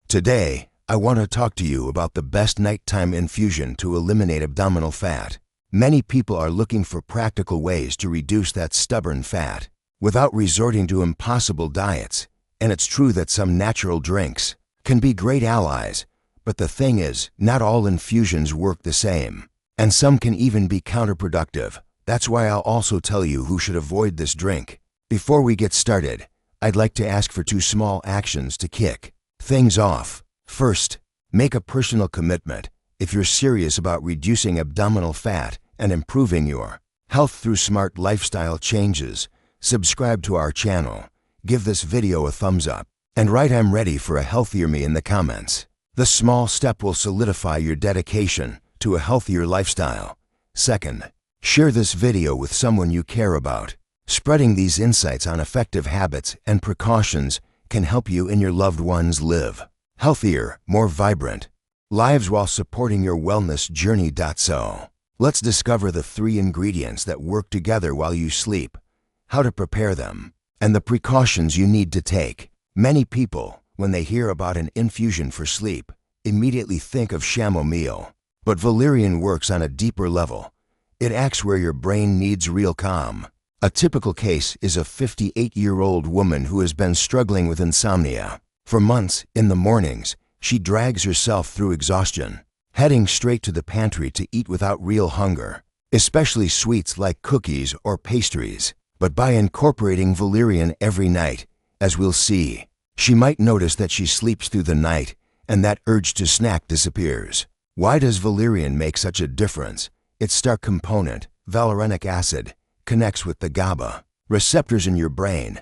Today, I want to talk to you about the best nighttime infusion to eliminate abdominal fat. Many people are looking for practical ways to reduce that stubborn fat without resorting to impossible diets. And it's true that some natural drinks can be great allies, but the thing is, not all infusions work the same, and some can even be counterproductive. That's why I'll also tell you who should avoid this drink. Before we get started, I'd like to ask for 2 small actions to kick things off. First, make a personal commitment if you're serious about reducing abdominal fat and improving your health through smart lifestyle changes. Subscribe to our channel, give this video a thumbs up, and write "I'm ready for a healthier me" in the comments. This small step will solidify your dedication to a healthier lifestyle. Second, share this video with someone you care about. Spreading these insights on effective habits and precautions can help you and your loved ones live healthier, more vibrant lives while supporting your wellness journey. So, let's discover the 3 ingredients that work together while you sleep, how to prepare them, and the precautions you need to take. Many people, when they hear about an infusion for sleep, immediately think of chamomile. But Valerian works on a deeper level. It acts where your brain needs real calm. A typical case is a 58-year-old woman who has been struggling with insomnia. For months, in the mornings, she drags herself through exhaustion, heading straight to the pantry to eat without real hunger, especially sweets like cookies or pastries. But by incorporating Valerian every night, as we'll see, she might notice that she sleeps through the night and that urge to snack disappears. Why does Valerian make such a difference? Its star component, valerianic acid, connects with the GABA receptors in your brain.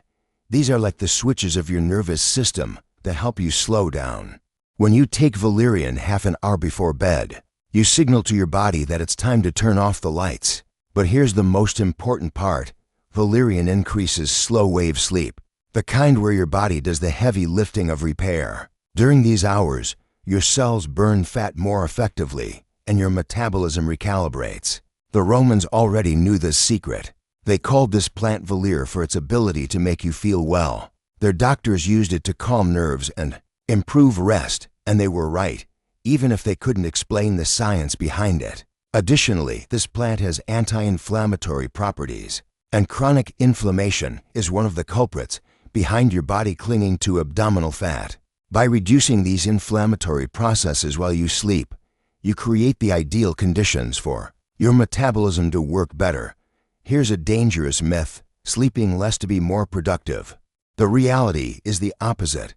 These are like the switches of your nervous system that help you slow down. When you take Valerian half an hour before bed, you signal to your body that it's time to turn off the lights. But here's the most important part. Valerian increases slow-wave sleep, the kind where your body does the heavy lifting of repair. During these hours, your cells burn fat more effectively, and your metabolism recalibrates. The Romans already knew this secret. They called this plant Valere for its ability to make you feel well. Their doctors used it to calm nerves and improve rest, and they were right, even if they couldn't explain the science behind it. Additionally, this plant has anti-inflammatory properties, and chronic inflammation is one of the culprits behind your body clinging to abdominal fat. By reducing these inflammatory processes while you sleep, you create the ideal conditions for your metabolism to work better. Here's a dangerous myth: sleeping less to be more productive. The reality is the opposite.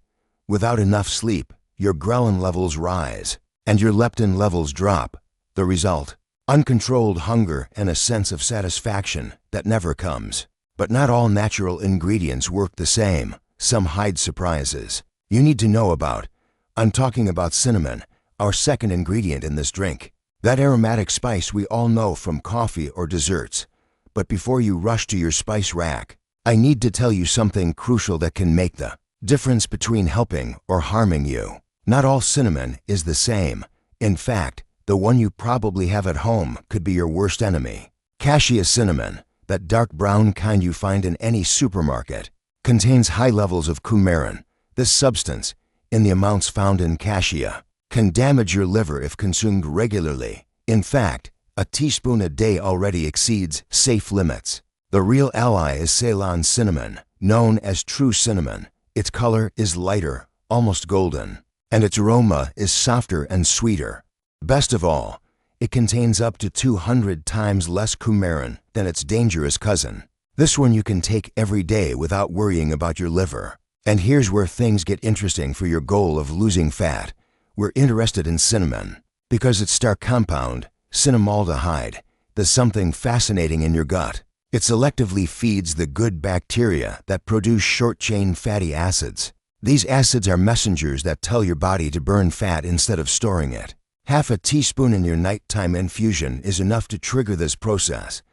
Without enough sleep, your ghrelin levels rise, and your leptin levels drop. The result? Uncontrolled hunger and a sense of satisfaction that never comes. But not all natural ingredients work the same. Some hide surprises you need to know about. I'm talking about cinnamon, our second ingredient in this drink. That aromatic spice we all know from coffee or desserts. But before you rush to your spice rack, I need to tell you something crucial that can make the difference between helping or harming you. Not all cinnamon is the same. In fact, the one you probably have at home could be your worst enemy. Cassia cinnamon, that dark brown kind you find in any supermarket, contains high levels of coumarin. This substance, in the amounts found in cassia, can damage your liver if consumed regularly. In fact, a teaspoon a day already exceeds safe limits. The real ally is Ceylon cinnamon, known as true cinnamon. Its color is lighter, almost golden, and its aroma is softer and sweeter. Best of all, it contains up to 200 times less coumarin than its dangerous cousin. This one you can take every day without worrying about your liver. And here's where things get interesting for your goal of losing fat. We're interested in cinnamon because its star compound, cinnamaldehyde, does something fascinating in your gut. It selectively feeds the good bacteria that produce short-chain fatty acids. These acids are messengers that tell your body to burn fat instead of storing it. Half a teaspoon in your nighttime infusion is enough to trigger this process.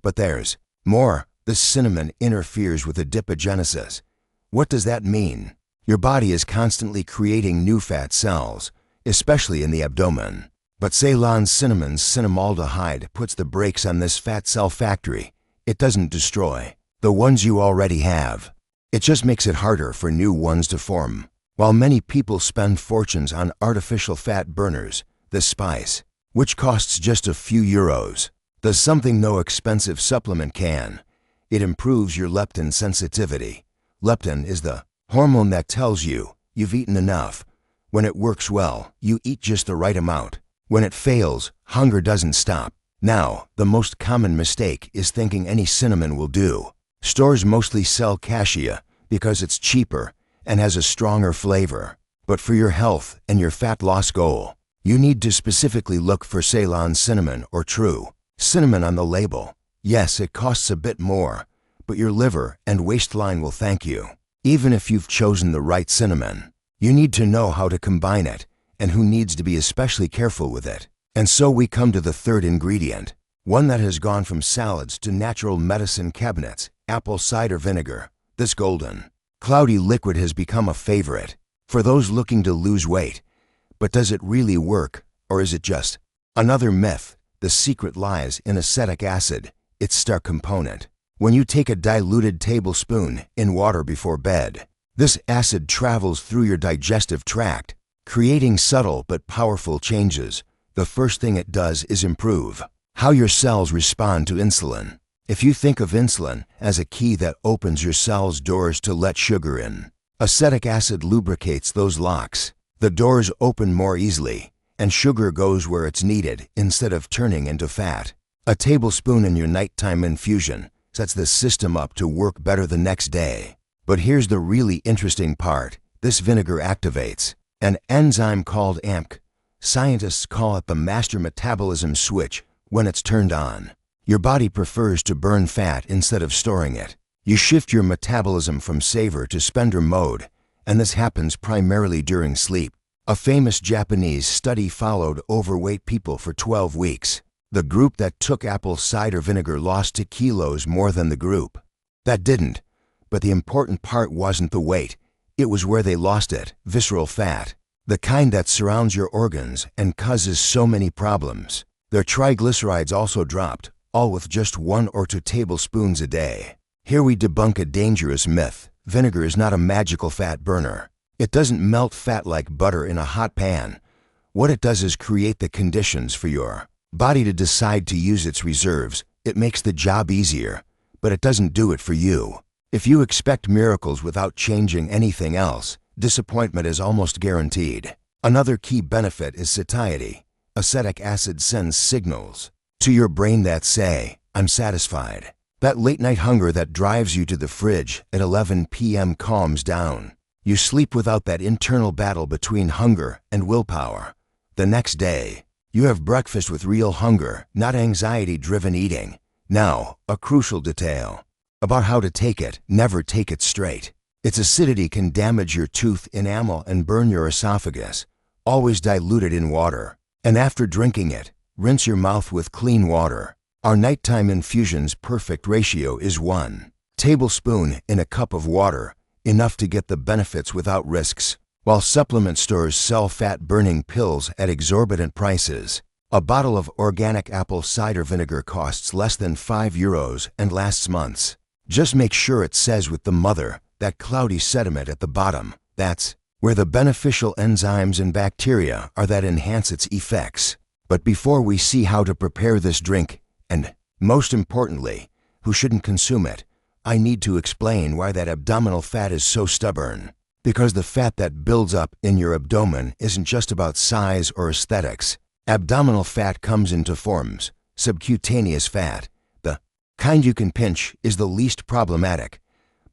But there's more. This cinnamon interferes with adipogenesis. What does that mean? Your body is constantly creating new fat cells, especially in the abdomen. But Ceylon cinnamon's cinnamaldehyde puts the brakes on this fat cell factory. It doesn't destroy the ones you already have. It just makes it harder for new ones to form. While many people spend fortunes on artificial fat burners, the spice, which costs just a few euros, does something no expensive supplement can. It improves your leptin sensitivity. Leptin is the hormone that tells you you've eaten enough. When it works well, you eat just the right amount. When it fails, hunger doesn't stop. Now, the most common mistake is thinking any cinnamon will do. Stores mostly sell Cassia because it's cheaper and has a stronger flavor. But for your health and your fat loss goal, you need to specifically look for Ceylon cinnamon or true cinnamon on the label. Yes, it costs a bit more, but your liver and waistline will thank you. Even if you've chosen the right cinnamon, you need to know how to combine it and who needs to be especially careful with it. And so we come to the third ingredient, one that has gone from salads to natural medicine cabinets, apple cider vinegar. This golden, cloudy liquid has become a favorite for those looking to lose weight. But does it really work, or is it just another myth? The secret lies in acetic acid, its star component. When you take a diluted tablespoon in water before bed, this acid travels through your digestive tract, creating subtle but powerful changes. The first thing it does is improve how your cells respond to insulin. If you think of insulin as a key that opens your cells' doors to let sugar in, acetic acid lubricates those locks. The doors open more easily, and sugar goes where it's needed instead of turning into fat. A tablespoon in your nighttime infusion sets the system up to work better the next day. But here's the really interesting part. This vinegar activates an enzyme called AMPK. Scientists call it the master metabolism switch. When it's turned on, your body prefers to burn fat instead of storing it. You shift your metabolism from saver to spender mode, and this happens primarily during sleep. A famous Japanese study followed overweight people for 12 weeks. The group that took apple cider vinegar lost 2 kilos more than the group that didn't. But the important part wasn't the weight, it was where they lost it, visceral fat, the kind that surrounds your organs and causes so many problems. Their triglycerides also dropped, all with just 1 or 2 tablespoons a day. Here we debunk a dangerous myth. Vinegar is not a magical fat burner. It doesn't melt fat like butter in a hot pan. What it does is create the conditions for your body to decide to use its reserves. It makes the job easier, but it doesn't do it for you. If you expect miracles without changing anything else, disappointment is almost guaranteed. Another key benefit is satiety. Acetic acid sends signals to your brain that say, "I'm satisfied." That late-night hunger that drives you to the fridge at 11 p.m. calms down. You sleep without that internal battle between hunger and willpower. The next day, you have breakfast with real hunger, not anxiety-driven eating. Now, a crucial detail about how to take it: never take it straight. Its acidity can damage your tooth enamel and burn your esophagus. Always dilute it in water. And after drinking it, rinse your mouth with clean water. Our nighttime infusion's perfect ratio is 1 tablespoon in a cup of water, enough to get the benefits without risks. While supplement stores sell fat-burning pills at exorbitant prices, a bottle of organic apple cider vinegar costs less than 5 euros and lasts months. Just make sure it says with the mother, that cloudy sediment at the bottom. That's where the beneficial enzymes and bacteria are that enhance its effects. But before we see how to prepare this drink, and most importantly, who shouldn't consume it, I need to explain why that abdominal fat is so stubborn. Because the fat that builds up in your abdomen isn't just about size or aesthetics. Abdominal fat comes in 2 forms. Subcutaneous fat, the kind you can pinch, is the least problematic.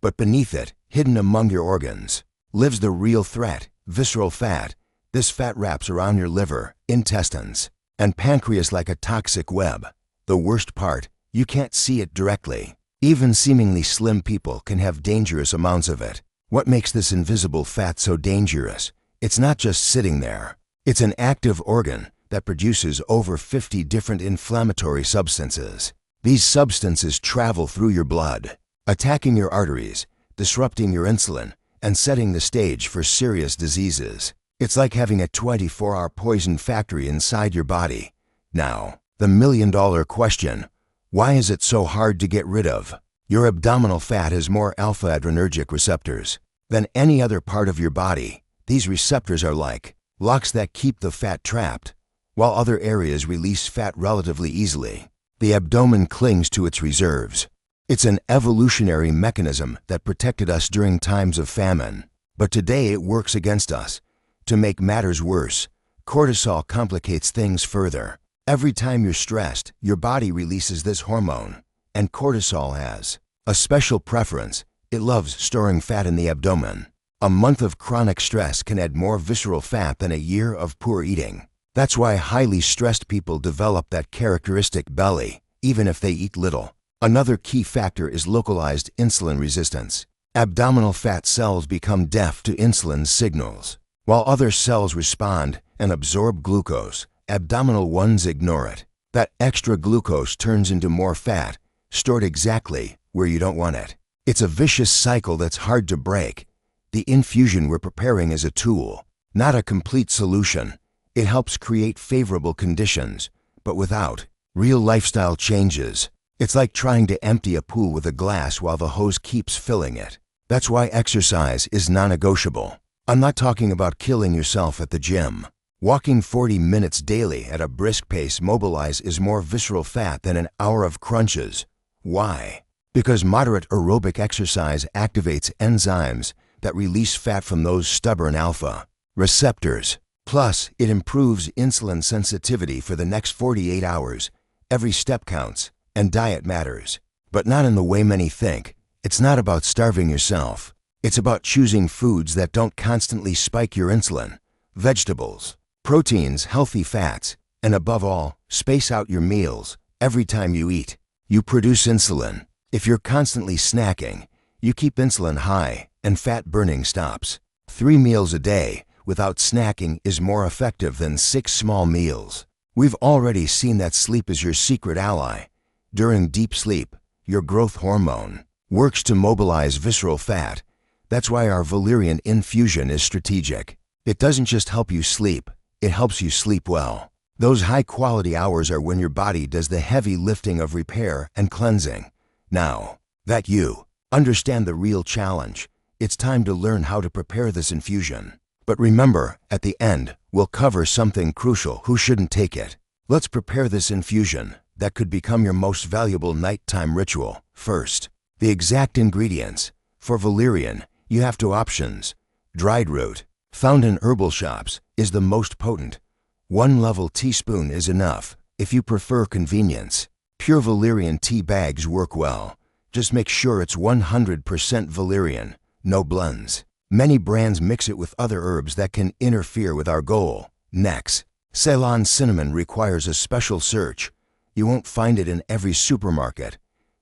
But beneath it, hidden among your organs, lives the real threat: visceral fat. This fat wraps around your liver, intestines, and pancreas like a toxic web. The worst part, you can't see it directly. Even seemingly slim people can have dangerous amounts of it. What makes this invisible fat so dangerous? It's not just sitting there. It's an active organ that produces over 50 different inflammatory substances. These substances travel through your blood, attacking your arteries, disrupting your insulin, and setting the stage for serious diseases. It's like having a 24-hour poison factory inside your body. Now, the million-dollar question: why is it so hard to get rid of? Your abdominal fat has more alpha-adrenergic receptors than any other part of your body. These receptors are like locks that keep the fat trapped, while other areas release fat relatively easily. The abdomen clings to its reserves. It's an evolutionary mechanism that protected us during times of famine. But today it works against us. To make matters worse, cortisol complicates things further. Every time you're stressed, your body releases this hormone, and cortisol has a special preference. It loves storing fat in the abdomen. A month of chronic stress can add more visceral fat than a year of poor eating. That's why highly stressed people develop that characteristic belly, even if they eat little. Another key factor is localized insulin resistance. Abdominal fat cells become deaf to insulin's signals. While other cells respond and absorb glucose, abdominal ones ignore it. That extra glucose turns into more fat, stored exactly where you don't want it. It's a vicious cycle that's hard to break. The infusion we're preparing is a tool, not a complete solution. It helps create favorable conditions, but without real lifestyle changes. It's like trying to empty a pool with a glass while the hose keeps filling it. That's why exercise is non-negotiable. I'm not talking about killing yourself at the gym. Walking 40 minutes daily at a brisk pace mobilizes more visceral fat than an hour of crunches. Why? Because moderate aerobic exercise activates enzymes that release fat from those stubborn alpha receptors. Plus, it improves insulin sensitivity for the next 48 hours. Every step counts, and diet matters. But not in the way many think. It's not about starving yourself. It's about choosing foods that don't constantly spike your insulin. Vegetables, proteins, healthy fats, and above all, space out your meals. Every time you eat, you produce insulin. If you're constantly snacking, you keep insulin high and fat burning stops. 3 meals a day without snacking is more effective than 6 small meals. We've already seen that sleep is your secret ally. During deep sleep, your growth hormone works to mobilize visceral fat. That's why our Valerian infusion is strategic. It doesn't just help you sleep, it helps you sleep well. Those high-quality hours are when your body does the heavy lifting of repair and cleansing. Now that you understand the real challenge, it's time to learn how to prepare this infusion. But remember, at the end, we'll cover something crucial: who shouldn't take it. Let's prepare this infusion that could become your most valuable nighttime ritual. First, the exact ingredients. For Valerian, you have 2 options. Dried root, found in herbal shops, is the most potent. 1 level teaspoon is enough. If you prefer convenience, pure Valerian tea bags work well. Just make sure it's 100% Valerian, no blends. Many brands mix it with other herbs that can interfere with our goal. Next, Ceylon cinnamon requires a special search. You won't find it in every supermarket.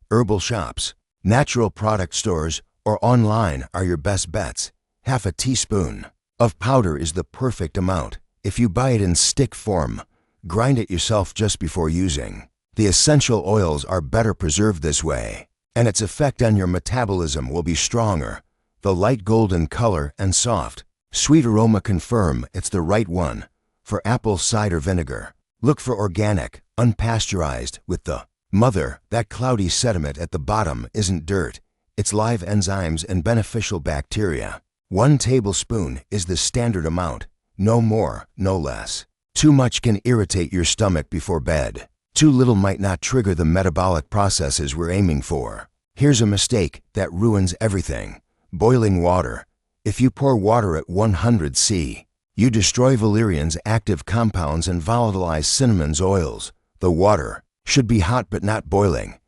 Herbal shops, natural product stores, or online are your best bets. Half a teaspoon of powder is the perfect amount. If you buy it in stick form, grind it yourself just before using. The essential oils are better preserved this way, and its effect on your metabolism will be stronger. The light golden color and soft, sweet aroma confirm it's the right one. For apple cider vinegar, look for organic, unpasteurized, with the mother. That cloudy sediment at the bottom isn't dirt. It's live enzymes and beneficial bacteria. 1 tablespoon is the standard amount. No more, no less. Too much can irritate your stomach before bed. Too little might not trigger the metabolic processes we're aiming for. Here's a mistake that ruins everything: boiling water. If you pour water at 100 C, you destroy valerian's active compounds and volatilize cinnamon's oils. The water should be hot but not boiling.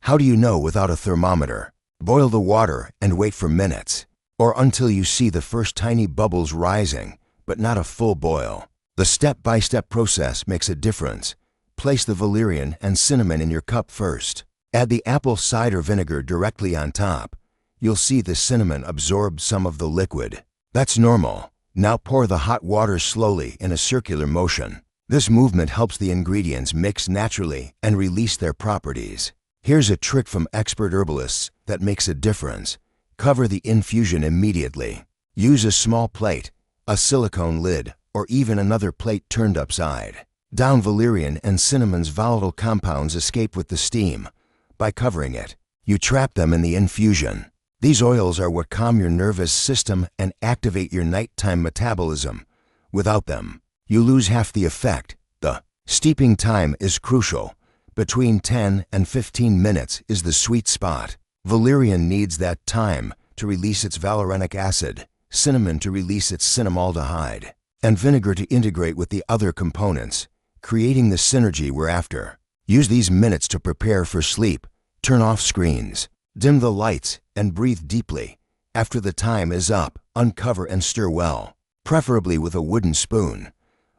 How do you know without a thermometer? Boil the water and wait for minutes, or until you see the first tiny bubbles rising, but not a full boil. The step-by-step process makes a difference. Place the valerian and cinnamon in your cup first. Add the apple cider vinegar directly on top. You'll see the cinnamon absorb some of the liquid. That's normal. Now pour the hot water slowly in a circular motion. This movement helps the ingredients mix naturally and release their properties. Here's a trick from expert herbalists that makes a difference. Cover the infusion immediately. Use a small plate, a silicone lid, or even another plate turned upside down. Valerian and cinnamon's volatile compounds escape with the steam. By covering it, you trap them in the infusion. These oils are what calm your nervous system and activate your nighttime metabolism. Without them, you lose half the effect. The steeping time is crucial. Between 10 and 15 minutes is the sweet spot. Valerian needs that time to release its valerianic acid, cinnamon to release its cinnamaldehyde, and vinegar to integrate with the other components, creating the synergy we're after. Use these minutes to prepare for sleep. Turn off screens, dim the lights, and breathe deeply. After the time is up, uncover and stir well, preferably with a wooden spoon.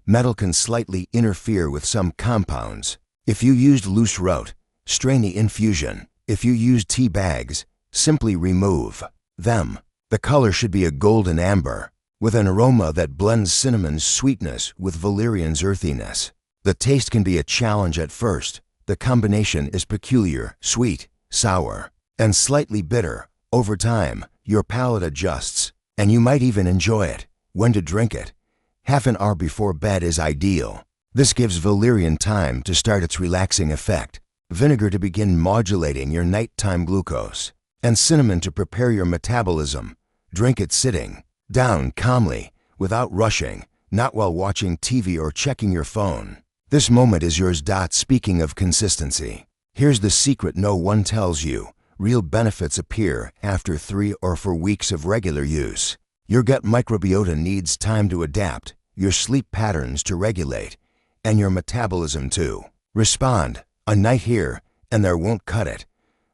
Metal can slightly interfere with some compounds. If you used loose rote, strain the infusion. If you used tea bags, simply remove them. The color should be a golden amber, with an aroma that blends cinnamon's sweetness with valerian's earthiness. The taste can be a challenge at first. The combination is peculiar, sweet, sour, and slightly bitter. Over time, your palate adjusts, and you might even enjoy it. When to drink it? Half an hour before bed is ideal. This gives valerian time to start its relaxing effect, vinegar to begin modulating your nighttime glucose, and cinnamon to prepare your metabolism. Drink it sitting down calmly, without rushing, not while watching TV or checking your phone. This moment is yours. Speaking of consistency, here's the secret no one tells you. Real benefits appear after 3 or 4 weeks of regular use. Your gut microbiota needs time to adapt, your sleep patterns to regulate, and your metabolism to respond. A night here and there won't cut it.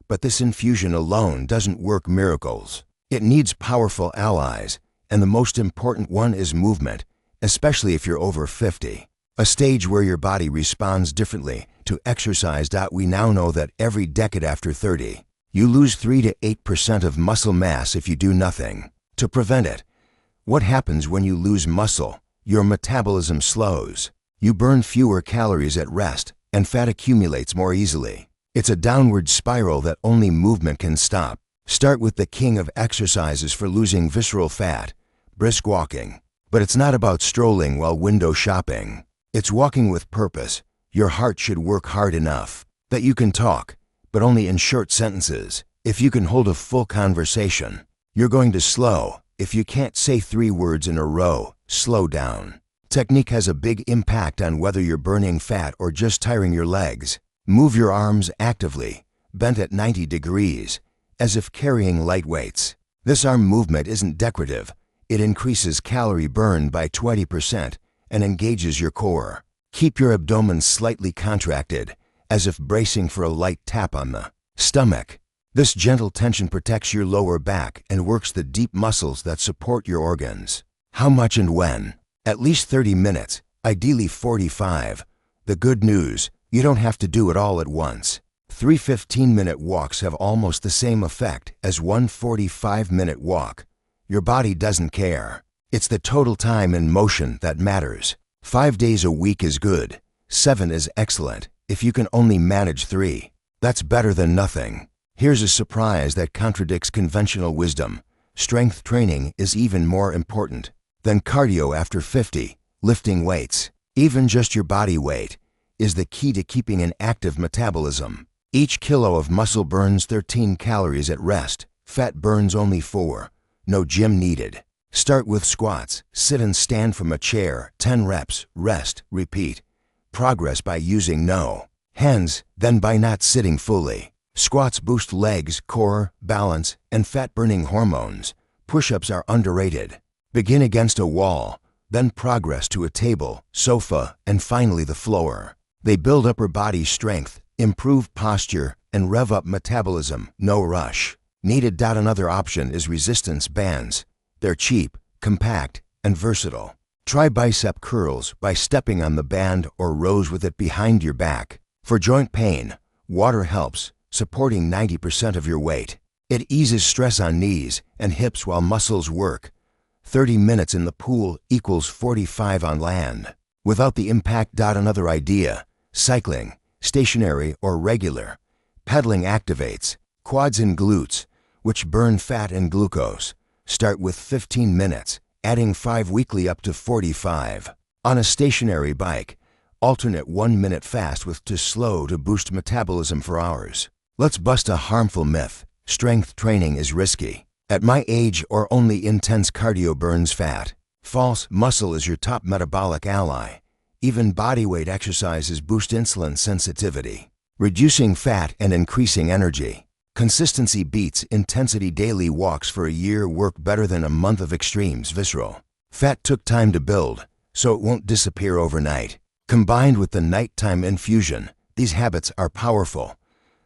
But this infusion alone doesn't work miracles. It needs powerful allies, and the most important one is movement, especially if you're over 50. A stage where your body responds differently to exercise. We now know that every decade after 30, you lose 3 to 8% of muscle mass if you do nothing to prevent it. What happens when you lose muscle? Your metabolism slows. You burn fewer calories at rest, and fat accumulates more easily. It's a downward spiral that only movement can stop. Start with the king of exercises for losing visceral fat, brisk walking. But it's not about strolling while window shopping. It's walking with purpose. Your heart should work hard enough that you can talk, but only in short sentences. If you can hold a full conversation, you're going to slow. If you can't say 3 words in a row, slow down. Technique has a big impact on whether you're burning fat or just tiring your legs. Move your arms actively, bent at 90 degrees, as if carrying light weights. This arm movement isn't decorative. It increases calorie burn by 20% and engages your core. Keep your abdomen slightly contracted, as if bracing for a light tap on the stomach. This gentle tension protects your lower back and works the deep muscles that support your organs. How much and when? At least 30 minutes, ideally 45. The good news, you don't have to do it all at once. 3 15-minute walks have almost the same effect as one 45-minute walk. Your body doesn't care. It's the total time in motion that matters. 5 days a week is good. 7 is excellent. If you can only manage 3, that's better than nothing. Here's a surprise that contradicts conventional wisdom. Strength training is even more important than cardio after 50. Lifting weights, even just your body weight, is the key to keeping an active metabolism. Each kilo of muscle burns 13 calories at rest. Fat burns only 4. No gym needed. Start with squats. Sit and stand from a chair. 10 reps. Rest. Repeat. Progress by using no hands, then by not sitting fully. Squats boost legs, core, balance, and fat-burning hormones. Push-ups are underrated. Begin against a wall, then progress to a table, sofa, and finally the floor. They build upper body strength, improve posture, and rev up metabolism. No rush needed. Another option is resistance bands. They're cheap, compact, and versatile. Try bicep curls by stepping on the band or rows with it behind your back. For joint pain, water helps, supporting 90% of your weight. It eases stress on knees and hips while muscles work. 30 minutes in the pool equals 45 on land. Without the impact. Another idea: cycling, stationary or regular. Pedaling activates quads and glutes, which burn fat and glucose. Start with 15 minutes, adding 5 weekly up to 45. On a stationary bike, alternate 1 minute fast with to slow to boost metabolism for hours. Let's bust a harmful myth. strength training is risky. At my age or only intense cardio burns fat. False. Muscle is your top metabolic ally. Even bodyweight exercises boost insulin sensitivity, reducing fat and increasing energy. Consistency beats intensity. Daily walks for a year work better than a month of extremes. Visceral. Fat took time to build, so it won't disappear overnight. Combined with the nighttime infusion, these habits are powerful.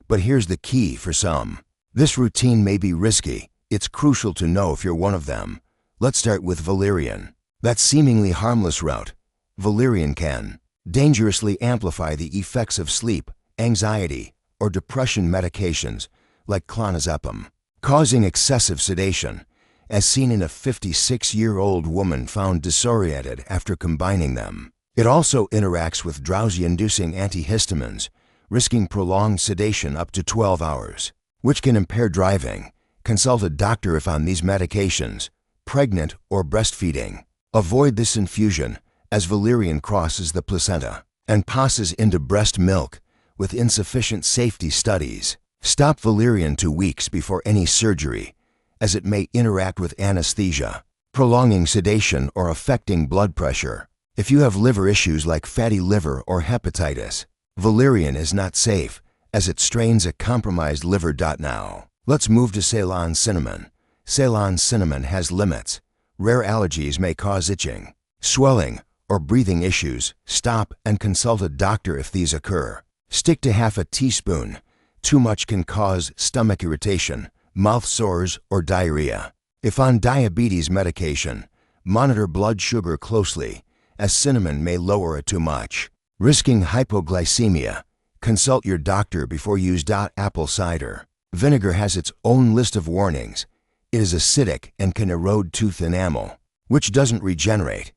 But here's the key for some. This routine may be risky. It's crucial to know if you're one of them. Let's start with Valerian. That seemingly harmless route. Valerian can dangerously amplify the effects of sleep, anxiety, or depression medications like clonazepam, causing excessive sedation, as seen in a 56-year-old woman found disoriented after combining them. It also interacts with drowsy-inducing antihistamines, risking prolonged sedation up to 12 hours, which can impair driving. Consult a doctor if on these medications, pregnant or breastfeeding. Avoid this infusion, as Valerian crosses the placenta and passes into breast milk with insufficient safety studies. Stop Valerian 2 weeks before any surgery, as it may interact with anesthesia, prolonging sedation or affecting blood pressure. If you have liver issues like fatty liver or hepatitis, Valerian is not safe, as it strains a compromised liver. Now, let's move to Ceylon cinnamon. Ceylon cinnamon has limits. Rare allergies may cause itching, swelling, or breathing issues. Stop and consult a doctor if these occur. Stick to half a teaspoon. Too much can cause stomach irritation, mouth sores, or diarrhea. If on diabetes medication, monitor blood sugar closely, as cinnamon may lower it too much, risking hypoglycemia. Consult your doctor before use. Apple cider. Vinegar has its own list of warnings. It is acidic and can erode tooth enamel, which doesn't regenerate.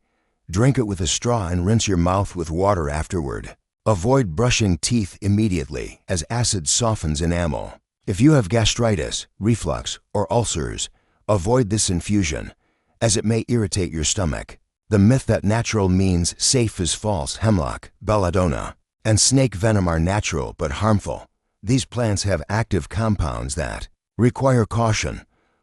Drink it with a straw and rinse your mouth with water afterward. Avoid brushing teeth immediately, as acid softens enamel. If you have gastritis, reflux, or ulcers, avoid this infusion, as it may irritate your stomach. The myth that natural means safe is false. Hemlock, belladonna, and snake venom are natural but harmful. These plants have active compounds that require caution.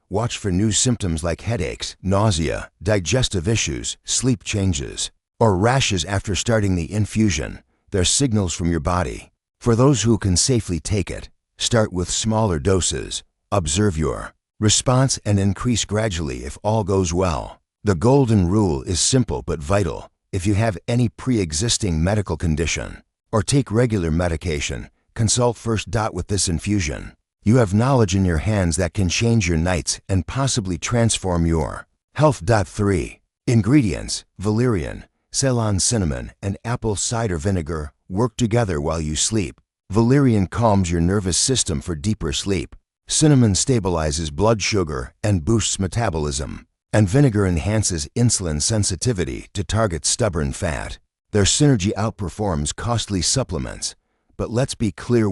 Watch for new symptoms like headaches, nausea, digestive issues, sleep changes, or rashes after starting the infusion. They're signals from your body. For those who can safely take it, start with smaller doses. Observe your response and increase gradually if all goes well. The golden rule is simple but vital. If you have any pre-existing medical condition or take regular medication, consult first. With this infusion, you have knowledge in your hands that can change your nights and possibly transform your health. 3. Ingredients: Valerian, Ceylon cinnamon, and apple cider vinegar work together while you sleep. Valerian calms your nervous system for deeper sleep. Cinnamon stabilizes blood sugar and boosts metabolism, and vinegar enhances insulin sensitivity to target stubborn fat. Their synergy outperforms costly supplements. But let's be clear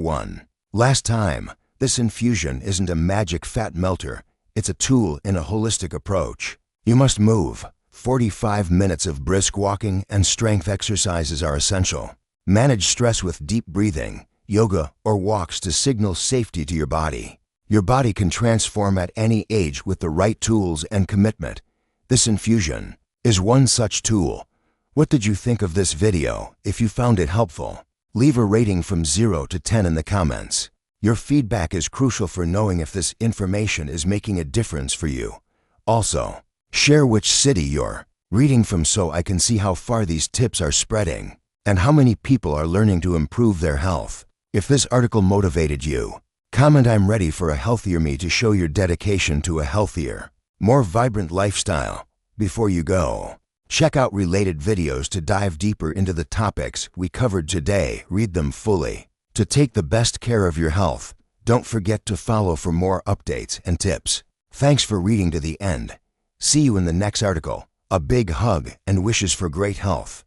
last time, this infusion isn't a magic fat melter. It's a tool in a holistic approach. You must move. 45 minutes of brisk walking and strength exercises are essential. Manage stress with deep breathing, yoga, or walks to signal safety to your body. Your body can transform at any age with the right tools and commitment. This infusion is one such tool. What did you think of this video? If you found it helpful, leave a rating from 0 to 10 in the comments. Your feedback is crucial for knowing if this information is making a difference for you. Also, share which city you're reading from so I can see how far these tips are spreading and how many people are learning to improve their health. If this article motivated you, comment "I'm ready for a healthier me" to show your dedication to a healthier, more vibrant lifestyle. Before you go, check out related videos to dive deeper into the topics we covered today. Read them fully. To take the best care of your health, don't forget to follow for more updates and tips. Thanks for reading to the end. See you in the next article. A big hug and wishes for great health.